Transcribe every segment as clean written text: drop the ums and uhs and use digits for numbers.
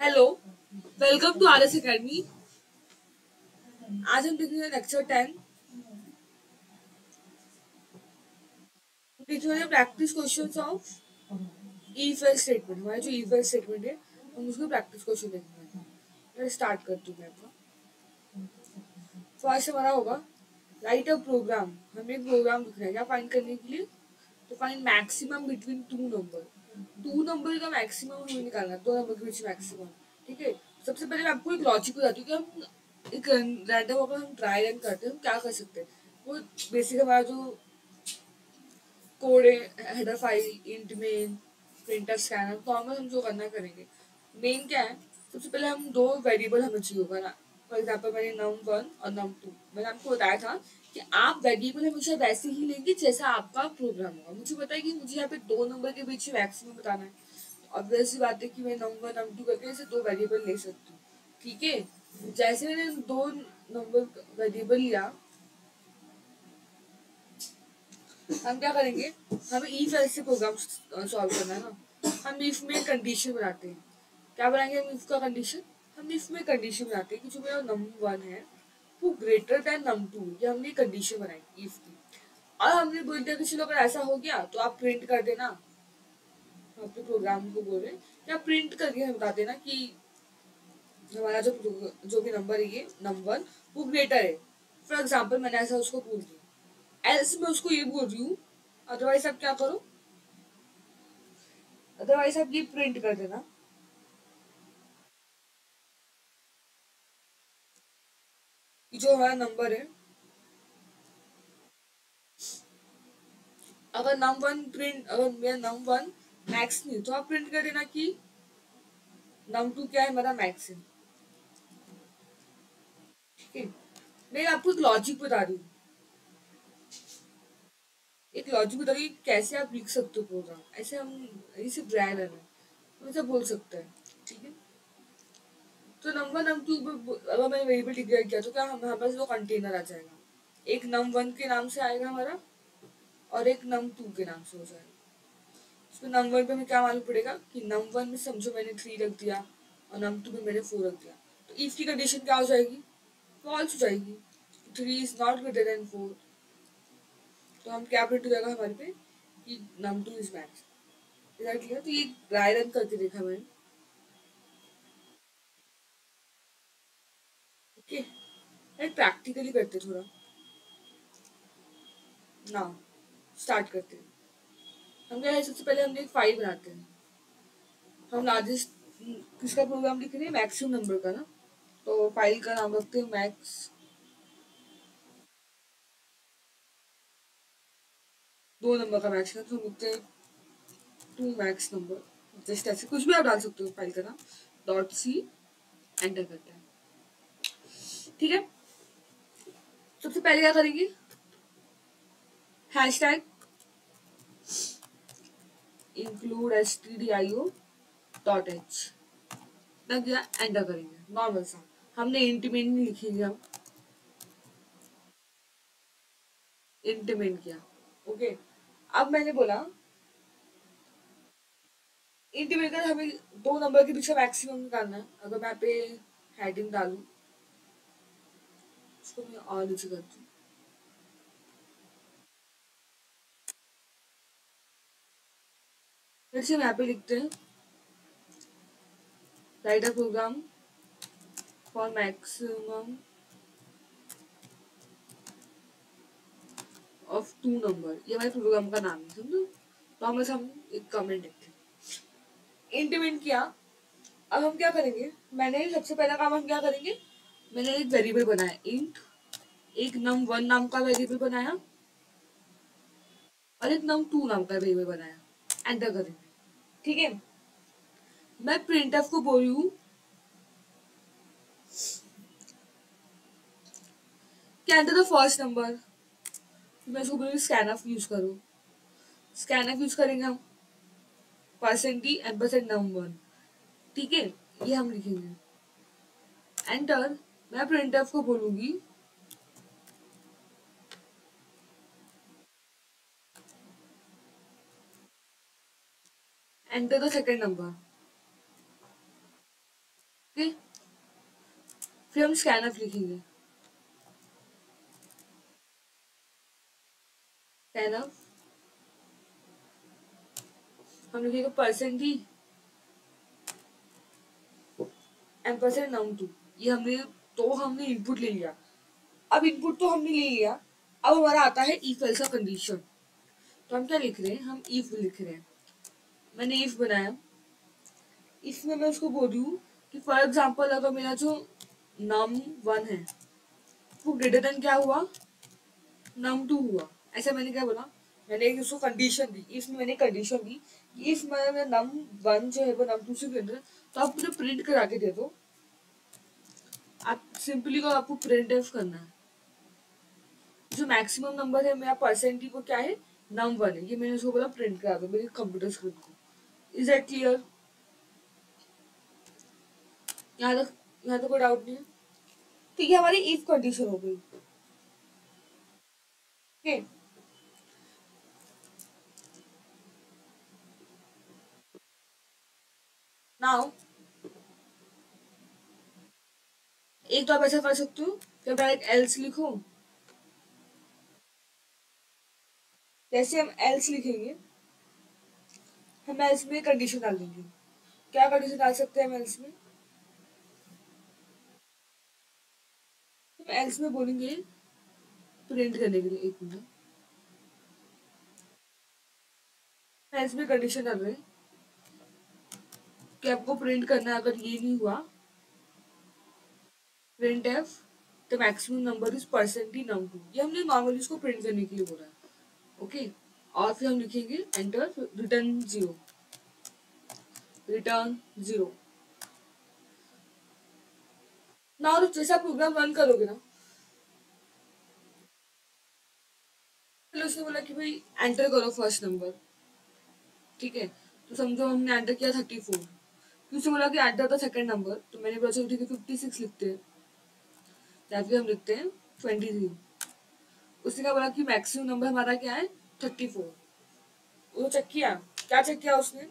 Hello, welcome to R S academy. आज हम देखेंगे लेक्चर 10। देखेंगे practice questions of if else statement. हमारा जो इफ एल्स स्टेटमेंट है हम उसको प्रैक्टिस क्वेश्चन देखेंगे। मैं स्टार्ट करती हूँ। मैं अपना फर्स्ट हमारा होगा राइट अ प्रोग्राम। हमें एक प्रोग्राम लिखना है क्या फाइंड करने के लिए। तो find maximum between two number. Two number का मैक्सिमम हमें निकालना है, दो नंबर के बीच मैक्सिमम। ठीक है, सबसे पहले मैं आपको एक लॉजिक बताती हूँ कि हम एक रैंडम अगर हम ट्राई रन करते हैं हम क्या कर सकते हैं। वो बेसिक हमारा जो कोड है, header file, int main, printer, scanner, normal हम जो करना करेंगे। मेन क्या है, सबसे पहले हम दो वेरिएबल हमें चाहिए होगा ना। फॉर एग्जाम्पल मैंने num1 और num2 मैंने आपको बताया था कि आप वेरिएबल हमेशा वैसे ही लेंगे जैसा आपका प्रोग्राम होगा। मुझे पता है कि मुझे यहाँ पे दो नंबर के बीच मैक्सिमम बताना है, तो obvious सी बात है कि मैं num1 num2 करके ऐसे दो वेरिएबल ले सकती हूँ। ठीक है, जैसे मैंने दो नंबर वेरिएबल लिया, हम क्या करेंगे, हमें इफ एल्स से प्रोग्राम सॉल्व करना है ना। हम इफ में कंडीशन बनाते हैं। क्या बनाएंगे हम इफ का कंडीशन, हम इफ में कंडीशन बनाते हैं कि जो मेरा num1 है वो ग्रेटर देन num2। ये हमने कंडीशन बनाई इफ की। और हमने बोल दिया कि चलो अगर ऐसा हो गया तो आप प्रिंट कर देना। हम अपने प्रोग्राम को बोल रहे हैं कि आप प्रिंट करके हमें बता देना कि हमारा जो जो भी नंबर है ये num1 वो ग्रेटर है। फॉर एग्जाम्पल मैंने ऐसा उसको बोल दिया, एल्स मैं उसको ये बोल रही हूँ। अदरवाइज आप क्या करो, अदरवाइज आप ये प्रिंट कर देना कि जो हमारा नंबर है, अगर num1 प्रिंट, अगर मेरा num1 मैक्स नहीं तो आप प्रिंट कर देना कि num2 क्या है, हमारा मैक्स है। ठीक है, मैं आपको एक लॉजिक बता रही हूँ, एक लॉजिक बता रही हूँ कैसे आप लिख सकते हो प्रोग्राम। ऐसे हम इसे ड्राई रन है हम ऐसा बोल सकते हैं। ठीक है, तो नंबर num2 अगर मैंने वेरिएबल डिक्लेयर किया तो क्या हमारे पास वो कंटेनर आ जाएगा। एक num1 के नाम से आएगा हमारा और एक num2 के नाम से हो जाएगा। उसमें num1 पे हमें क्या मालूम पड़ेगा कि num1 में समझो मैंने 3 रख दिया और num2 में मैंने 4 रख दिया, तो इफ की कंडीशन क्या हो जाएगी, फॉल्स हो जाएगी। 3 इज नॉट ग्रेटर देन 4। तो हम क्या प्रिंट हो जाएगा हमारे पे कि num2 इज मैक्स। इधर क्लियर। तो ये ड्राई रन करके देखा मैंने। ओके, प्रैक्टिकली करते थोड़ा ना, स्टार्ट करते हैं। हम क्या है, सबसे पहले हमने एक फाइल बनाते हैं। हम लार्जेस्ट किसका प्रोग्राम लिख रहे हैं, मैक्सिमम नंबर का ना। तो फाइल का नाम रखते हैं मैक्स, दो नंबर का मैक्स है तो लिखते हैं टू मैक्स नंबर। जस्ट ऐसे कुछ भी आप डाल सकते हो फाइल का नाम। डॉट सी, एंटर करते हैं। ठीक है, सबसे पहले क्या करेंगे, hash tag include stdio dot H लग गया, एंटर करेंगे नॉर्मल सा। हमने इंटीमेंट नहीं लिखेंगे, हम इंटीमेंट किया। ओके, अब मैंने बोला इंटीमेंट कर हमें दो नंबर के बीच का मैक्सिमम निकालना है। अगर मैं पे हेडिंग डालूं, उसको मैं और नीचे करती हूँ। फिर से हम यहाँ पे लिखते हैं write a program for maximum of two number. ये हमारे प्रोग्राम का नाम है, समझो। तो हम एक कमेंट लिखते हैं, इंटीमेंट किया। अब हम क्या करेंगे, मैंने सबसे पहला काम हम क्या करेंगे, मैंने एक वेरिएबल बनाया इंट, एक num1 नाम का वेरिएबल बनाया और एक num2 नाम का वेरिएबल बनाया। एंटर करेंगे। ठीक है, मैं प्रिंटफ को बोल रही हूँ कि एंटर द फर्स्ट नंबर। मैं उसको बोलूँगी स्कैनफ यूज करो। स्कैनफ यूज करेंगे हम, परसेंट डी एम्परसेंट num1। ठीक है, ये हम लिखेंगे। एंटर, मैं प्रिंटफ को बोलूंगी enter the second number. Okay, फिर हम स्कैनफ लिखेंगे। स्कैनफ हम लिखेंगे परसेंट डी एम्परसेंड num2। ये हमने इनपुट ले लिया। अब इनपुट तो हमने ले लिया, अब हमारा आता है इफ एल्स का कंडीशन। तो हम क्या लिख रहे हैं, हम इफ लिख रहे हैं। मैंने इफ बनाया, इसमें मैं उसको बोल रही हूँ कि फॉर एग्जाम्पल अगर मेरा जो num1 है वो ग्रेटर देन क्या हुआ, num2 हुआ। ऐसा मैंने क्या बोला, मैंने उसको कंडीशन दी, इसमें मैंने कंडीशन दी इफ मैं num1 जो है वो num2 से ग्रेटर है तो आप मुझे प्रिंट करा के दे दो। आप सिंपली को आपको प्रिंट एफ करना है। जो मैक्सिमम नंबर है मेरा परसेंट वो क्या है, num1 है। ये मैंने उसको बोला प्रिंट करा दो मेरे कंप्यूटर स्क्रीन को। Is that clear? यहाँ तक कोई डाउट नहीं है? तो ये हमारी इफ कंडीशन हो गई। ओके, नाउ एक तो आप ऐसा कर सकते हो कि आप डायरेक्ट एल्स लिखो। जैसे हम एल्स लिखेंगे, हम एल्स में कंडीशन डाल देंगे। क्या कंडीशन डाल सकते हैं हम एल्स में? हम एल्स में बोलेंगे प्रिंट करने के लिए, एक मिनट, एल्स में कंडीशन डाल रहे हैं कि आपको प्रिंट करना है। अगर ये नहीं हुआ, print f the maximum number is percent num2। ये हमने नॉर्मली इसको प्रिंट करने के लिए बोला है। ओके, और फिर हम लिखेंगे enter, return zero, return zero. ना और जैसे आप प्रोग्राम रन करोगे ना, पहले उसने बोला कि भाई एंटर करो फर्स्ट नंबर। ठीक है, तो समझो हमने एंटर किया 34। फिर उसने बोला कि एंटर द सेकंड नंबर, तो मैंने बोला चलो ठीक है 56 लिखते हैं, या फिर हम लिखते हैं 23। उसने क्या बोला कि मैक्सिमम नंबर हमारा क्या है, 34। वो चेक किया, क्या चेक किया उसने,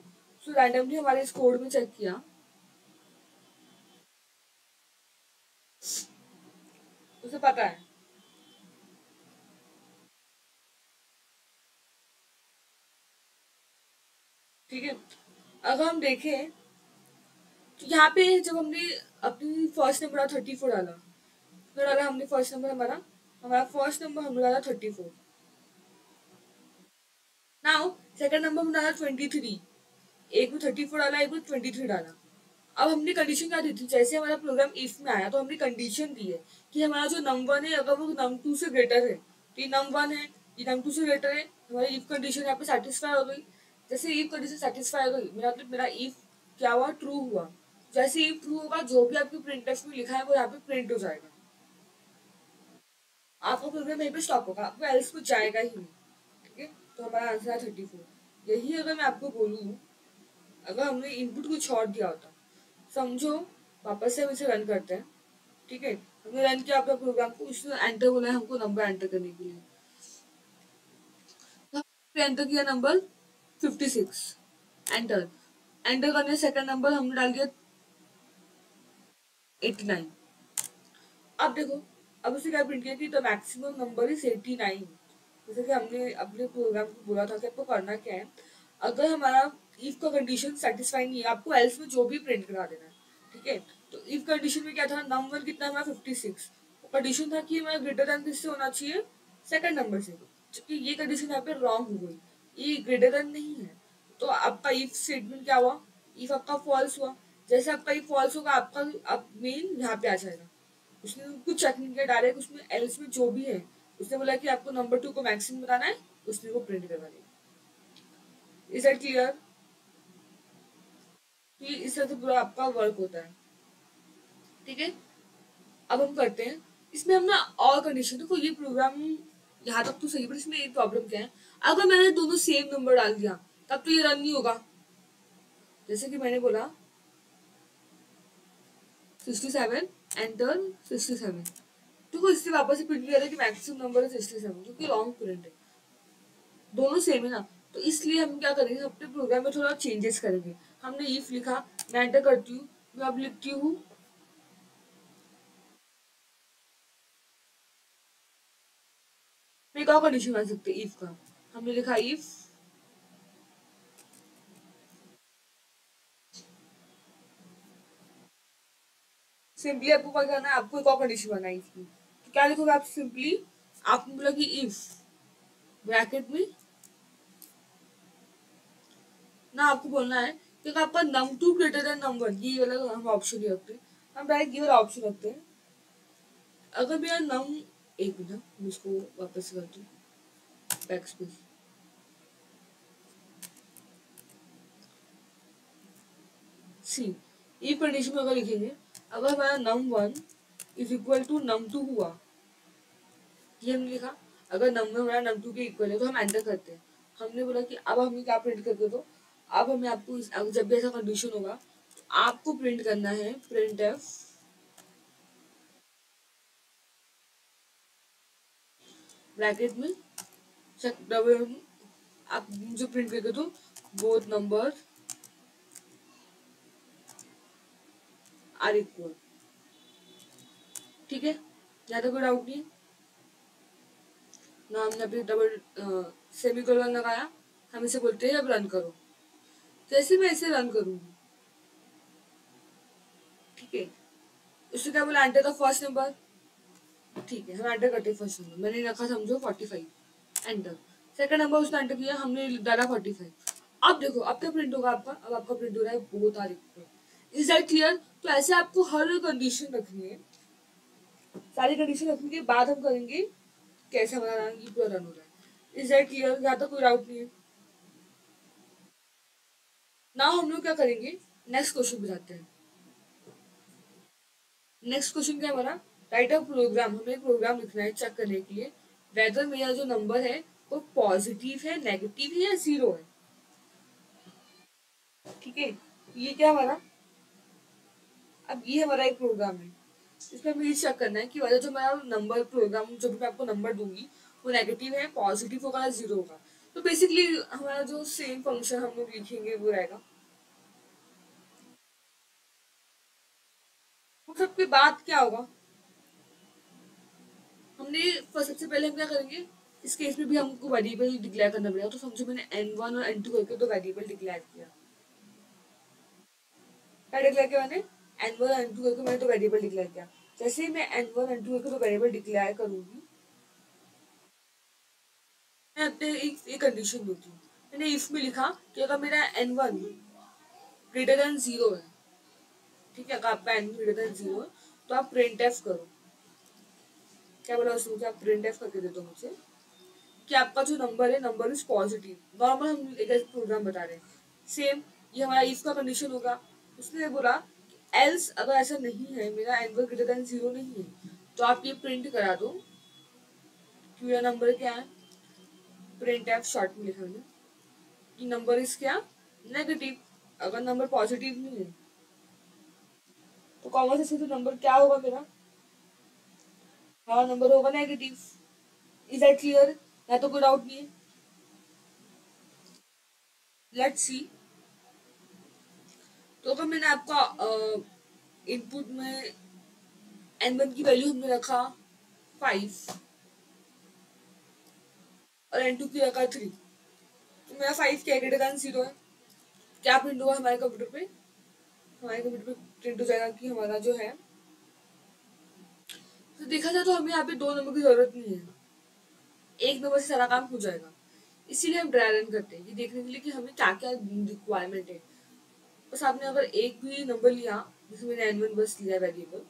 तो रैंडमली हमारे इस कोड में चेक किया, उसे पता है। ठीक है, अगर हम देखें तो यहाँ पे जब हमने अपनी फर्स्ट नंबर 34 डाला, फिर डाला हमने फर्स्ट नंबर हमारा हमारा फर्स्ट नंबर हमने डाला 34। नाउ सेकंड नंबर हमने डाला 23। एक में 34 डाला, एक में 23 डाला। अब हमने कंडीशन क्या दी थी, जैसे हमारा प्रोग्राम इफ में आया तो हमने कंडीशन दी है कि हमारा जो नंबर है अगर वो num2 से ग्रेटर है तो ये num1 है, ये num2 से ग्रेटर है, हमारी इफ कंडीशन यहाँ पे सेटिस्फाई हो गई। जैसे इफ कंडीशन सेटिस्फाई हो गई, मेरा मतलब मेरा इफ क्या हुआ, ट्रू हुआ। जैसे इफ ट्रू होगा, जो भी आपके प्रिंट टेक्स्ट में लिखा है वो यहाँ पे प्रिंट हो जाएगा। आपका प्रोग्राम यहीं पे स्टॉप होगा, आपको एल्स में जाएगा ही नहीं। ठीक है, तो हमारा आंसर है 34। यही अगर मैं आपको बोलूँ, अगर हमने इनपुट कुछ और दिया होता, समझो वापस से हम इसे रन करते हैं। ठीक है, हमने रन किया अपना प्रोग्राम को, उसने एंटर बोला है हमको नंबर एंटर करने के लिए, तो हमने एंटर किया नंबर 56, एंटर। एंटर करने सेकंड नंबर हमने डाल दिया 89। अब देखो, अब उसे क्या प्रिंट किया कि द मैक्सिमम नंबर इज 89। जैसे कि हमने अपने प्रोग्राम को बोला था कि आपको करना क्या है, अगर हमारा इफ का कंडीशन सेटिस्फाई नहीं है, आपको एल्स में जो भी प्रिंट करा देना है। ठीक है, तो इफ कंडीशन में क्या था, नंबर कितना हमारा 56, कंडीशन था कि हमारा ग्रेटर देन किससे होना चाहिए, सेकंड नंबर से। जबकि ये कंडीशन यहाँ पे रॉन्ग हो गई, ये ग्रेटर देन नहीं है। तो आपका इफ स्टेटमेंट क्या हुआ, इफ आपका फॉल्स हुआ। जैसे आपका इफ फॉल्स होगा, आपका आप मेन यहाँ पे आ जाएगा। उसने कुछ चेक नहीं किया, डायरेक्ट उसमें एल्स में जो भी है, उसने बोला कि आपको नंबर 2 को मैक्सिमम बताना है, उसने वो प्रिंट करवा दिया। Is that clear? कि इस तरह से पूरा आपका वर्क होता है। ठीक है, अब हम करते हैं इसमें हम ना और कंडीशन। देखो ये प्रोग्राम यहाँ तक तो सही, पर इसमें एक प्रॉब्लम क्या है, अगर मैंने दोनों सेम नंबर डाल दिया तब तो ये रन नहीं होगा। जैसे कि मैंने बोला 67, एंटर 67, देखो इससे वापस से प्रिंट किया था कि मैक्सिमम नंबर है 67, जो कि रॉन्ग प्रिंट है। दोनों सेम है ना, तो इसलिए हम क्या करेंगे, अपने प्रोग्राम में थोड़ा चेंजेस करेंगे। हमने इफ लिखा, मैं एंटर करती हूँ, मैं अब लिखती हूँ एक और कंडीशन बना सकते हैं इफ का। हमने लिखा इफ सिंपली आपको क्या करना है, आपको एक और कंडीशन बनाई इसकी। तो क्या लिखोगे आप सिंपली, आपने बोला कि इफ ब्रैकेट में ना आपको बोलना है कि आपका num two greater than num one, ये वाला हम ऑप्शन नहीं रखते, हम डायरेक्ट ये वाला ऑप्शन रखते हैं। अगर मेरा नम, एक मिनट मैं इसको वापस करती हूँ, बैक स्पेस। सी ये कंडीशन में अगर लिखेंगे, अगर हमारा num one is equal to num two हुआ, ये हमने लिखा, अगर नम हमारा नम टू के इक्वल है तो हम एंटर करते हैं। हमने बोला कि अब हमें क्या प्रिंट करके दो, अब हमें आपको जब भी ऐसा कंडीशन होगा तो आपको प्रिंट करना है प्रिंट एफ ब्रैकेट में डबल, आप जो प्रिंट करके दो बोथ नंबर आर इक्वल। ठीक है, यहाँ तक कोई डाउट नहीं है ना। हमने अभी डबल सेमीकोलन लगाया, हम इसे बोलते हैं अब रन करो। जैसे मैं इसे रन करूंगी, ठीक है, उससे क्या बोला, एंटर द फर्स्ट नंबर। ठीक है, हम एंटर करते हैं फर्स्ट नंबर, मैंने रखा समझो 45, एंटर। सेकंड नंबर उसने एंटर किया, हमने डाला 45। अब देखो अब क्या प्रिंट होगा आपका, अब आपका प्रिंट हो रहा है both are equal. Is that clear? तो ऐसे आपको हर कंडीशन रखनी है, सारी कंडीशन रखने के बाद हम करेंगे कैसे हमारा ये पूरा रन हो रहा है। Is that clear? यहाँ तो कोई डाउट नहीं है ना। हम लोग क्या करेंगे, नेक्स्ट क्वेश्चन पे जाते हैं। नेक्स्ट क्वेश्चन क्या है हमारा, राइट अ प्रोग्राम। हमें एक प्रोग्राम लिखना है चेक करने के लिए वेदर मेरा जो नंबर है वो पॉजिटिव है, नेगेटिव है या जीरो है। ठीक है, ये क्या हमारा, अब ये हमारा एक प्रोग्राम है, इसमें हमें ये चेक करना है कि वाला जो मेरा नंबर प्रोग्राम जो भी मैं आपको नंबर दूंगी वो नेगेटिव है, पॉजिटिव होगा या जीरो होगा। तो बेसिकली हमारा जो सेम फंक्शन हम लोग लिखेंगे वो रहेगा। वो सबके बाद क्या होगा, हमने सबसे पहले हम क्या करेंगे, इस केस में भी हमको वेरिएबल डिक्लेयर करना पड़ेगा। तो समझो मैंने n1 और n2 करके दो वेरिएबल डिक्लेयर किया। क्या डिक्लेयर किया मैंने, n1 और n2 करके मैंने दो वेरिएबल डिक्लेयर किया। जैसे ही मैं n1 n2 करके दो वेरिएबल डिक्लेयर करूंगी, मैं अपने एक कंडीशन दूंगी। मैंने इफ में लिखा कि अगर मेरा n1 ग्रेटर देन जीरो है, ठीक है, अगर आपका n ग्रेटर देन जीरो है तो आप प्रिंट एफ करो। क्या बोला उसने मुझे, आप प्रिंट एफ करके दे दो मुझे कि आपका जो नंबर है नंबर इज पॉजिटिव। नॉर्मल हम एक ऐसे प्रोग्राम बता रहे हैं, सेम ये हमारा इफ का कंडीशन होगा। उसने बोला एल्स अगर ऐसा नहीं है, मेरा n one greater than zero नहीं है, तो आप ये प्रिंट करा दो कि मेरा नंबर क्या है। प्रिंट एफ शॉर्ट में लिखा मैंने कि नंबर इज क्या, नेगेटिव। अगर नंबर पॉजिटिव नहीं है तो कॉमन सेंस से तो नंबर क्या होगा मेरा, हमारा नंबर होगा नेगेटिव। Is that clear? या तो कोई डाउट नहीं है। Let's see. तो अगर मैंने आपका इनपुट में n1 की वैल्यू हमने रखा 5 और n2 की रखा 3, तो मेरा 5 क्या ग्रेटर देन 0 है। क्या प्रिंट होगा हमारे कंप्यूटर पे, हमारे कंप्यूटर पे प्रिंट हो जाएगा कि हमारा जो है, तो देखा जाए तो हमें यहाँ पे दो नंबर की जरूरत नहीं है, एक नंबर से सारा काम हो जाएगा। इसीलिए हम ड्राई रन करते हैं, ये देखने के लिए कि हमें क्या क्या रिक्वायरमेंट है। बस आपने अगर एक भी नंबर लिया, जैसे मैंने n1 बस लिया वेरिएबल,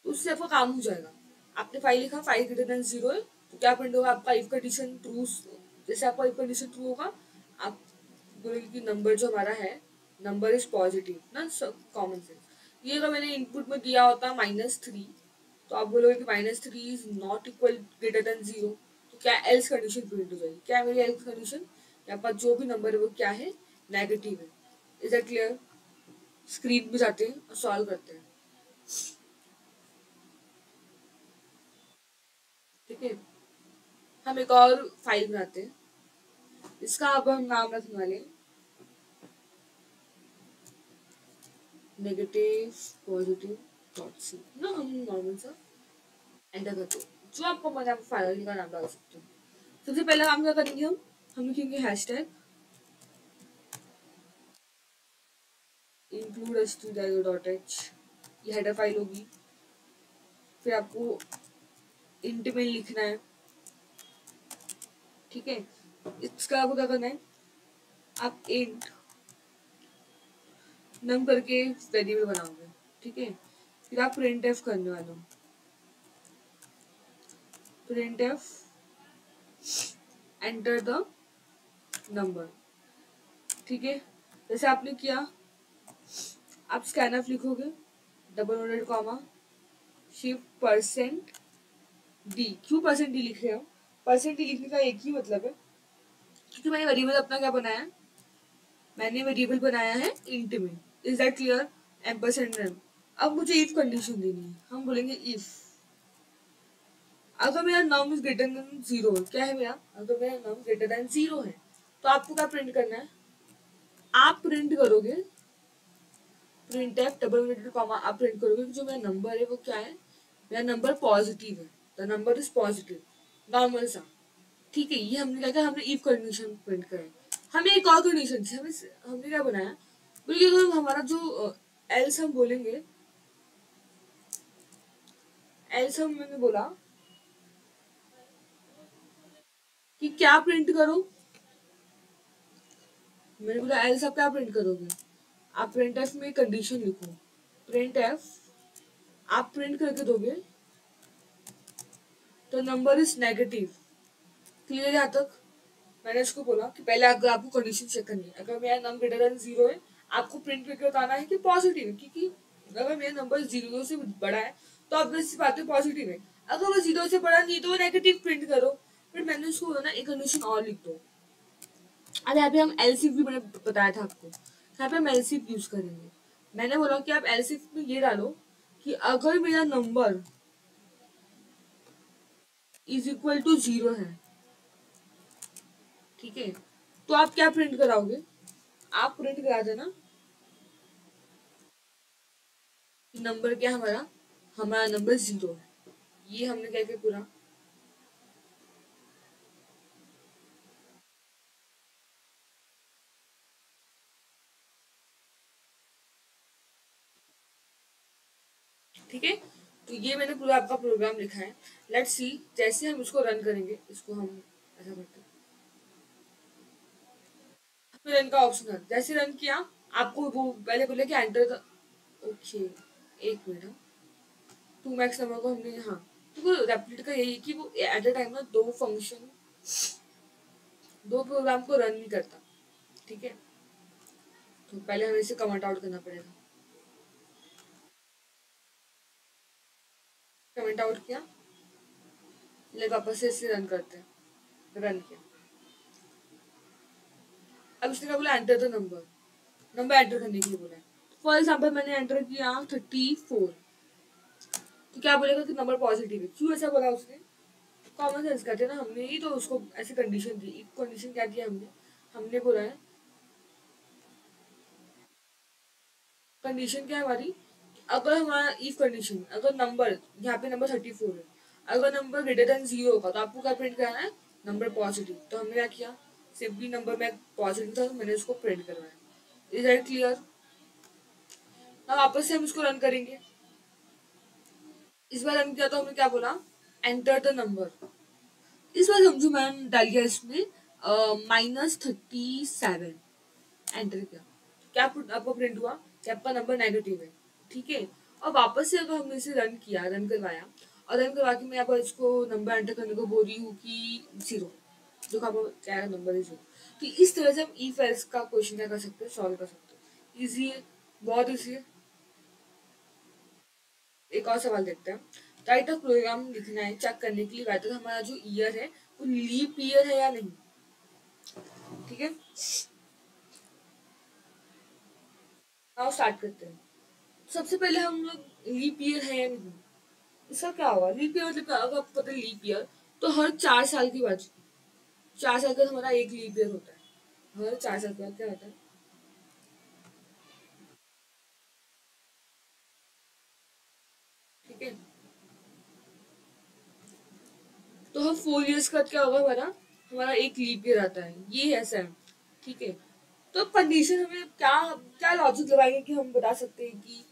तो उससे आपका काम हो जाएगा। आपने 5 लिखा, 5 ग्रेटर देन 0 है, तो क्या प्रिंट होगा आपका इफ कंडीशन ट्रू। जैसे आपका इफ कंडीशन ट्रू होगा, आप बोलेंगे कि नंबर जो हमारा है नंबर इज पॉजिटिव ना, कॉमन सेंस। ये अगर मैंने इनपुट में दिया होता -3, तो आप बोलोगे कि -3 is not equal greater than 0, तो क्या एल्स कंडीशन प्रिंट हो जाएगी। क्या है मेरी एल्स कंडीशन, यहाँ पर जो भी नंबर है वो क्या है, नेगेटिव है। Is that clear? स्क्रीन पे जाते हैं और सॉल्व करते हैं। ठीक है, हम एक और फाइल बनाते हैं, इसका अब हम नाम रखने वाले नेगेटिव पॉजिटिव डॉट सी ना, हम नॉर्मल सा एंटर करते हैं। जो आपको मन है आप फाइनली का नाम डाल सकते हो। सबसे पहले काम क्या करेंगे हम लिखेंगे हैशटैग include h2.h, ये हेडर फाइल होगी। फिर आपको इंट में लिखना है, ठीक है। इसका आपको क्या करना है, आप इंट नम करके वेरिएबल बनाओगे, ठीक है। फिर आप प्रिंट एफ करने वाले हो, print F enter the number, ठीक है। जैसे आपने किया, आप स्कैनफ लिखोगे, double noted comma shift percent D. क्यों परसेंट डी लिख रहे हो, परसेंट डी लिखने का एक ही मतलब है, क्योंकि मैंने वेरिएबल अपना क्या बनाया है, मैंने वेरिएबल बनाया है इंट में। Is that clear, ampersand run. अब मुझे इफ कंडीशन देनी है, हम बोलेंगे इफ अगर मेरा num is greater than zero, क्या है मेरा, अगर मेरा नम ग्रेटर देन जीरो है तो आपको क्या प्रिंट करना है, आप प्रिंट करोगे print F double inverted comma, आप प्रिंट करोगे कि जो मेरा नंबर है वो क्या है, मेरा नंबर पॉजिटिव है, the number is positive, normal सा, ठीक है। ये हमने क्या किया, हमने इफ कंडीशन प्रिंट करें। हमें एक और कंडीशन थी, हमने क्या बनाया, बोलिए अगर हमारा जो एल्स हम बोलेंगे, एल्स हम मैंने बोला कि क्या प्रिंट करो, मैंने बोला एल्स आप क्या प्रिंट करोगे, आप प्रिंट एफ में कंडीशन लिखो, प्रिंट एफ आप प्रिंट करके दोगे तो नंबर इज नेगेटिव। क्लियर यहाँ तक, मैंने इसको बोला कि पहले अगर आपको कंडीशन चेक करनी है, अगर मेरा नंबर ग्रेटर देन जीरो है आपको प्रिंट करके बताना है कि पॉजिटिव है, क्योंकि अगर मेरा नंबर जीरो से बड़ा है तो ऑब्वियस सी बात है पॉजिटिव है, अगर वो जीरो से बड़ा नहीं है तो वो नेगेटिव प्रिंट करो। फिर मैंने उसको बोला ना एक कंडीशन और लिख दो। अब यहाँ पे हम एलसीफ भी मैंने बताया था आपको, यहाँ पे हम एलसीफ यूज करेंगे। मैंने बोला कि आप एलसीफ में ये डालो कि अगर मेरा number is equal to zero है, ठीक है, तो आप क्या प्रिंट कराओगे, आप प्रिंट करा देना नंबर क्या हमारा, हमारा नंबर जीरो है। ये हमने क्या किया पूरा, ठीक है। तो ये मैंने पूरा आपका प्रोग्राम लिखा है। लेट्स सी, जैसे हम इसको रन करेंगे, इसको हम ऐसा करते हैं, रन का ऑप्शन है, जैसे रन किया आपको वो पहले बोले कि एंटर द, ओके एक मिनट, टू मैक्स नंबर को हमने, हाँ तो रेप्लिट का यही कि वो एट अ टाइम ना दो फंक्शन, दो प्रोग्राम को रन नहीं करता, ठीक है। तो पहले हमें इसे कमेंट आउट करना पड़ेगा, कमेंट आउट किया, ले वापस से इसे रन करते हैं, रन किया। अब इसने क्या बोला, enter the number, number enter करने के लिए बोला है। फॉर एग्जाम्पल मैंने एंटर किया 34, तो क्या बोलेगा कि नंबर पॉजिटिव है, क्यों ऐसा बोला उसने, कॉमन सेंस कहते हैं ना, हमने ही तो उसको ऐसी कंडीशन दी। एक कंडीशन क्या दिया हमने, हमने बोला है कंडीशन क्या है हमारी, अगर हमारा इफ कंडीशन, अगर नंबर यहाँ पे नंबर 34 है, अगर नंबर ग्रेटर देन जीरो होगा तो आपको क्या प्रिंट करना है, नंबर पॉजिटिव। तो हमने क्या किया, सिंपली नंबर में पॉजिटिव था तो मैंने उसको प्रिंट करवाया। Is that clear. अब वापस से हम इसको रन करेंगे, इस बार रन किया तो हमने क्या बोला, एंटर द नंबर। इस बार समझो मैंने डाल दिया इसमें -37, एंटर किया, क्या आपको प्रिंट हुआ कि आपका नंबर नेगेटिव है, ठीक है। और वापस से अगर हमने इसे रन किया, रन करवाया, और रन करवा के मैं यहाँ पर इसको नंबर एंटर करने को बोल रही हूँ कि जीरो, जो आपको क्या नंबर है जीरो। तो इस तरह से हम इफ एल्स का क्वेश्चन क्या कर सकते हैं, सॉल्व कर सकते हैं। इजी है, बहुत ईजी है। एक और सवाल देखते हैं। राइट अ प्रोग्राम लिखना है चेक करने के लिए वेदर हमारा जो ईयर है वो लीप ईयर है या नहीं, ठीक है। आओ स्टार्ट करते हैं। सबसे पहले हम लोग लीप ईयर है या नहीं, इसका क्या होगा, लीप ईयर मतलब क्या, अगर आपको पता है लीप ईयर तो हर 4 साल के बाद, 4 साल का हमारा एक लीप ईयर होता है, हर 4 साल के बाद क्या होता है, ठीक है। 4 इयर्स का क्या होगा हमारा, हमारा एक लीप ईयर आता है, ये है सैम। ठीक है, तो कंडीशन हमें क्या क्या लॉजिक लगाएंगे कि हम बता सकते हैं कि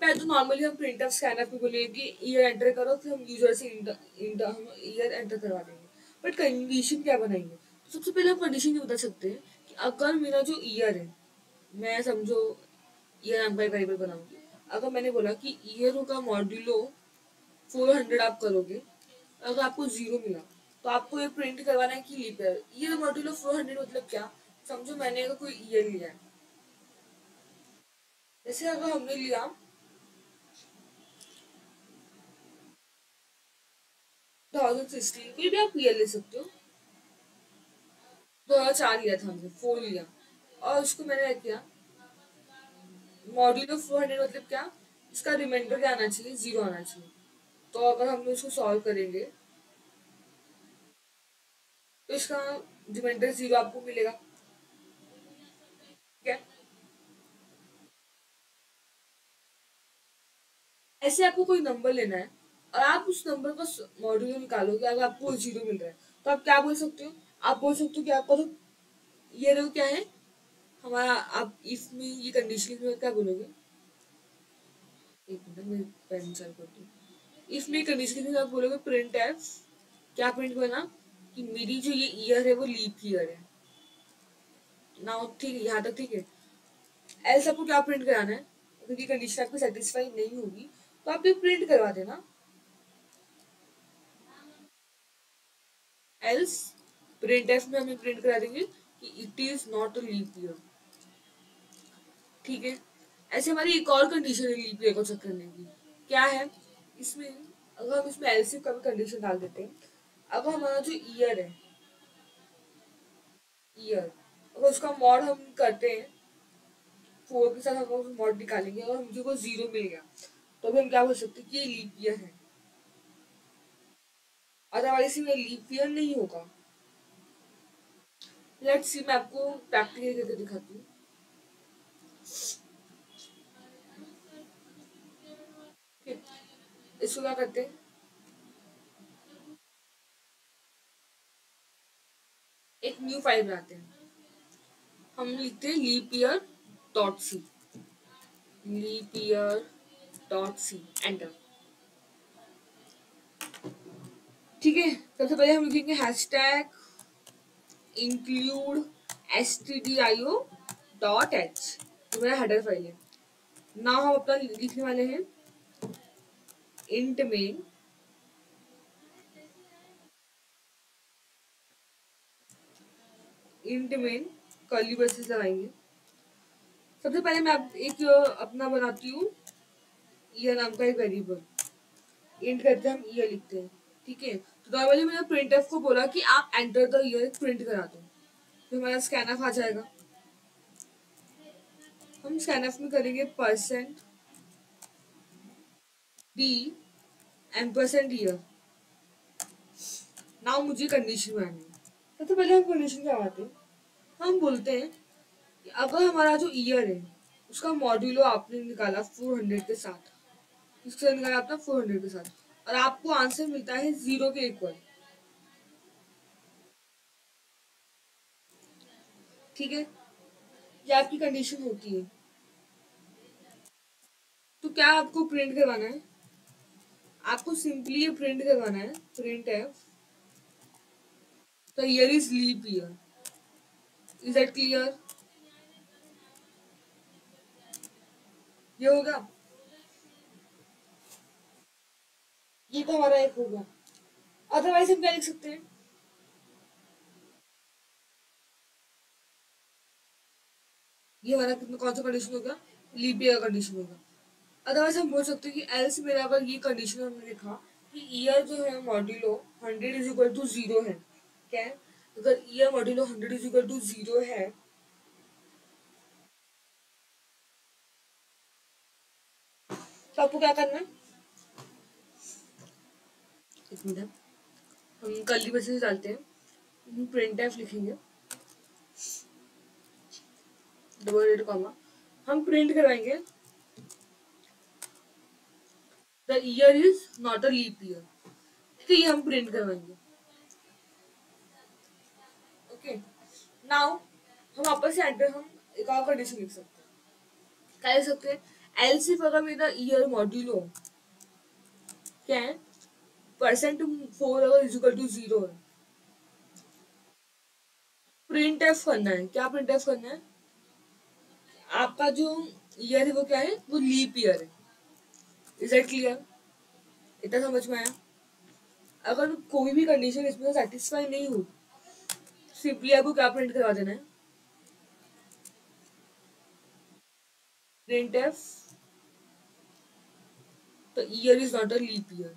पहले तो नॉर्मली हम प्रिंट ऑफ स्कैनर पे बोलेंगे कि ईयर एंटर करो, फिर हम यूजर से हम ईयर एंटर करवा देंगे। बट कंडीशन क्या बनाएंगे, तो सबसे पहले हम कंडीशन ये बता सकते हैं कि अगर मेरा जो ईयर है, मैं समझो ईयर नाम का वेरिएबल बनाऊंगी। अगर मैंने बोला कि ईयर का मॉड्यूलो 400 आप करोगे, अगर आपको 0 मिला तो आपको ये प्रिंट करवाना है कि लीप ईयर। ईयर मॉड्यूलो 400 मतलब क्या, समझो मैंने अगर कोई ईयर लिया है, जैसे अगर हमने लिया 2016, कोई भी आप ईयर ले सकते हो। 2004 लिया था हमने, 4 लिया, और उसको मैंने क्या किया, मॉड्यूलो 400 मतलब क्या, इसका रिमाइंडर क्या आना चाहिए, 0 आना चाहिए। तो अगर हम उसको सॉल्व करेंगे तो इसका रिमाइंडर 0 आपको मिलेगा। ठीक है, ऐसे आपको कोई नंबर लेना है और आप उस नंबर का मॉड्यूलो निकालोगे, अगर आपको 0 मिल रहा है तो आप क्या बोल सकते हो, आप बोल सकते हो कि आपका तो ये रहो क्या है हमारा, आप इसमें ये कंडीशन में क्या बोलोगे, एक मिनट मैं पेन चालू करती हूँ। इसमें कंडीशन में आप बोलोगे प्रिंट एफ, क्या प्रिंट करना, कि मेरी जो ये ईयर है वो लीप ईयर है ना। ठीक है, यहाँ तक ठीक है। एल्स आपको क्या प्रिंट कराना है, अगर ये कंडीशन आपको सेटिस्फाई नहीं होगी तो आप ये प्रिंट करवा देना, एल्स प्रिंट एफ में हमें प्रिंट करा देंगे कि it is not a leap year. ठीक है, ऐसे हमारी एक और कंडीशन है लीप ईयर को चेक करने की, क्या है इसमें, अगर हम इसमें एलसीएम का भी कंडीशन डाल देते हैं, अगर हमारा जो ईयर है, ईयर अगर उसका मॉड हम करते हैं 4 के साथ, हम उस मॉड निकालेंगे और मुझे वो 0 मिल गया तो भी हम क्या बोल सकते हैं कि ये लीप ईयर है, अदरवाइज में लीप ईयर नहीं होगा। लेट्स सी, मैं आपको प्रैक्टिकल करके दिखाती हूँ। इसको क्या करते हैं, एक न्यू फाइल बनाते हैं, हम लिखते हैं leap year dot c, leap year dot c, enter. ठीक है, सबसे पहले हम लिखेंगे hashtag include stdio dot h, जो मेरा हेडर फाइल है। ना हम अपना लिखने वाले हैं int main, int main curly braces लगाएंगे। सबसे पहले मैं एक अपना बनाती हूँ ईयर नाम का एक वेरिएबल, इंट करते हैं हम ईयर लिखते हैं। ठीक है, तो नॉर्मली मैंने प्रिंट एफ को बोला कि आप एंटर द ईयर प्रिंट करा दो, तो हमारा स्कैनफ आ जाएगा। हम स्कैनफ में करेंगे percent D ampersand year. Now मुझे कंडीशन बनानी है, सबसे पहले हम कंडीशन क्या आते हैं, हम बोलते हैं कि अगर हमारा जो ईयर है उसका मॉड्यूलो आपने निकाला 400 के साथ, इससे निकाला आपने 400 के साथ, और आपको आंसर मिलता है 0 के इक्वल। ठीक है, ये आपकी कंडीशन होती है। तो क्या आपको प्रिंट करवाना है, आपको सिंपली ये प्रिंट करवाना है, print f the year is leap year. Is that clear, ये होगा, ये तो हमारा एक होगा। अदरवाइज हम क्या लिख सकते हैं, ये हमारा कितना कौन सा कंडीशन होगा, लीप ईयर कंडीशन होगा। अदरवाइज हम बोल सकते हैं कि एल्स मेरा अगर ये कंडीशन हमने लिखा कि ईयर जो है मॉड्यूलो 100 इज इक्वल टू 0 है, क्या है, अगर year modulo 100 is equal to 0 है, तो आपको क्या करना है, एक मिनट, हम कर्ली ब्रेसेस डालते हैं, हम प्रिंट एफ लिखेंगे डबल रेड कॉमा, हम प्रिंट करवाएंगे the year is not a leap year. कि ये हम प्रिंट करवाएंगे। ओके, नाउ हम वापस से एंटर, हम एक और कंडीशन लिख सकते हैं। क्या लिख सकते हैं? एल्स इफ अगर मेरा ईयर मॉड्यूलो क्या है, परसेंट 4 अगर इजिकल टू 0 है, प्रिंट एफ करना है। क्या प्रिंट एफ करना है? आपका जो ईयर है वो क्या है? वो लीप ईयर है। Is that clear? इतना समझ में आया? अगर कोई भी कंडीशन इसमें सेटिस्फाई नहीं हो, सिंपली आपको क्या प्रिंट करवा देना है? Print f the year is not a leap year.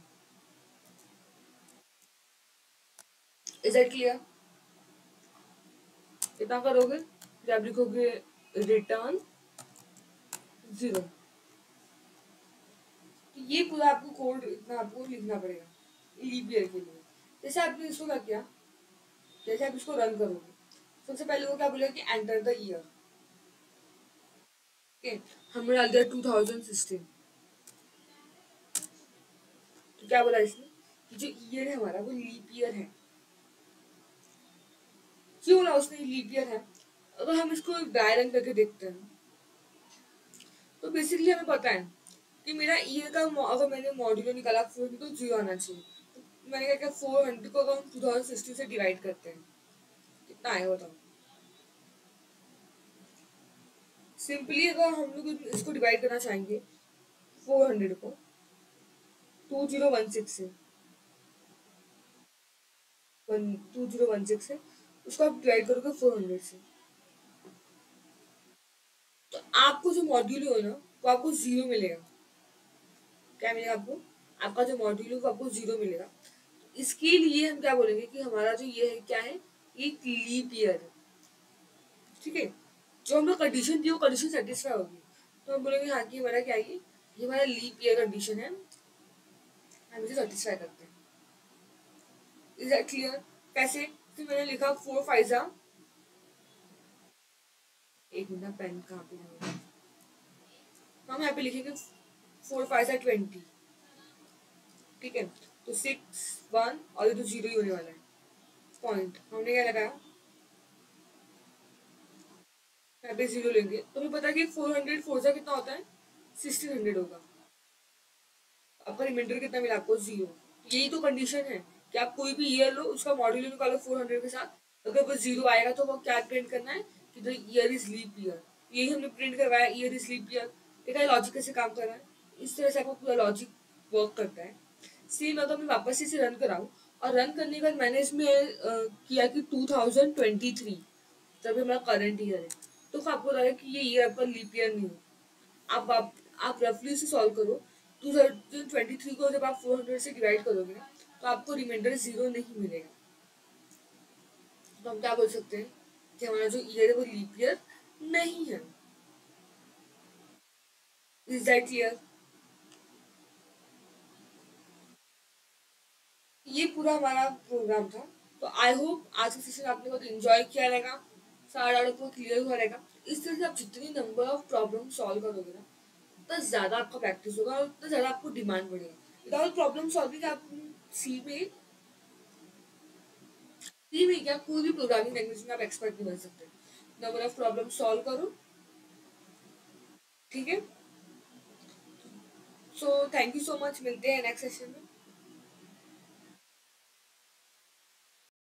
Is that clear? इतना करोगे जब लिखोगे रिटर्न 0, तो ये पूरा आपको कोड इतना आपको लिखना पड़ेगा लीप ईयर के लिए। जैसे आपने इसको क्या किया, जैसे आप इसको रन करोगे, सबसे पहले वो क्या बोलेगा कि एंटर द ईयर। ओके, हमने डाल दिया 2016। तो क्या बोला इसने कि जो ईयर है हमारा वो लीप ईयर है। क्यों बोला उसने लीप ईयर है? अगर हम इसको ड्राई रन करके देखते हैं तो बेसिकली हमें पता है कि मेरा ईयर का अगर मैंने मॉड्यूलो निकाला 4 तो 0 आना चाहिए। तो मैंने क्या किया, 400 को अगर हम 2016 से डिवाइड करते हैं कितना आएगा बताओ? सिंपली अगर हम लोग इसको डिवाइड करना चाहेंगे 400 को 2016 से, 2016 से उसको आप डिवाइड करोगे 400 से, तो आपको जो मॉड्यूल हो ना वो आपको 0 मिलेगा। क्या मिलेगा आपको? आपका जो मॉड्यूल है वो आपको 0 मिलेगा। इसके लिए हम क्या बोलेंगे कि हमारा जो ये है क्या है, ये लीप ईयर है। ठीक है, जो हम लोग कंडीशन थी वो कंडीशन सेटिस्फाई होगी, तो हम बोलेंगे हाँ कि हमारा क्या है, ये हमारा लीप ईयर कंडीशन है, हम इसे सेटिस्फाई करते हैं। Is that clear? कैसे? फिर मैंने लिखा 4 फाइजा, एक मिनट पेन कहाँ पे है, हम यहाँ पे लिखेंगे 4 फाइजा 20। ठीक है, तो 6 1 और ये तो 0 ही होने वाला है। पॉइंट हमने क्या लगाया, यहाँ पे 0 लेंगे, तो हमें पता है कि 400 4 से कितना होता है, 1600 होगा। आपका रिमाइंडर कितना मिला आपको? 0। यही तो कंडीशन है कि आप कोई भी ईयर लो, उसका मॉड्यूल निकालो 400 के साथ, अगर वो 0 आएगा तो वो क्या प्रिंट करना है कि the year is leap year. यही हमने प्रिंट करवाया, ईयर इज लीप ईयर। देखा है लॉजिक कैसे काम कर रहा है? इस तरह से आपको पूरा लॉजिक वर्क करता है। सेम अगर मैं वापस से इसे रन कराऊँ, और रन करने के बाद मैंने इसमें किया कि 2023 तभी हमारा करंट ईयर है, तो आपको लगा कि ये ईयर आपका लीप ईयर नहीं है। आप रफली से सॉल्व करो। 2023 को जब आप 400 से डिवाइड करोगे ना, तो आपको रिमाइंडर 0 नहीं मिलेगा। तो हम क्या बोल सकते हैं कि हमारा जो ईयर है वो लीप ईयर नहीं है। Is that clear? ये पूरा हमारा प्रोग्राम था। तो आई होप आज का सेशन आपने बहुत इंजॉय किया रहेगा, सारा डाउट आपको क्लियर हुआ रहेगा। इस तरह से आप जितनी नंबर ऑफ प्रॉब्लम सॉल्व करोगे ना, उतना ज़्यादा आपका प्रैक्टिस होगा और उतना ज़्यादा आपको डिमांड बढ़ेगा। विदाउट प्रॉब्लम सॉल्विंग आप सी में सी में क्या कोई भी प्रोग्रामिंग लैंग्वेज में आप एक्सपर्ट नहीं बन सकते। नंबर ऑफ प्रॉब्लम सॉल्व करो। ठीक है, so thank you so much, मिलते हैं नेक्स्ट सेशन में।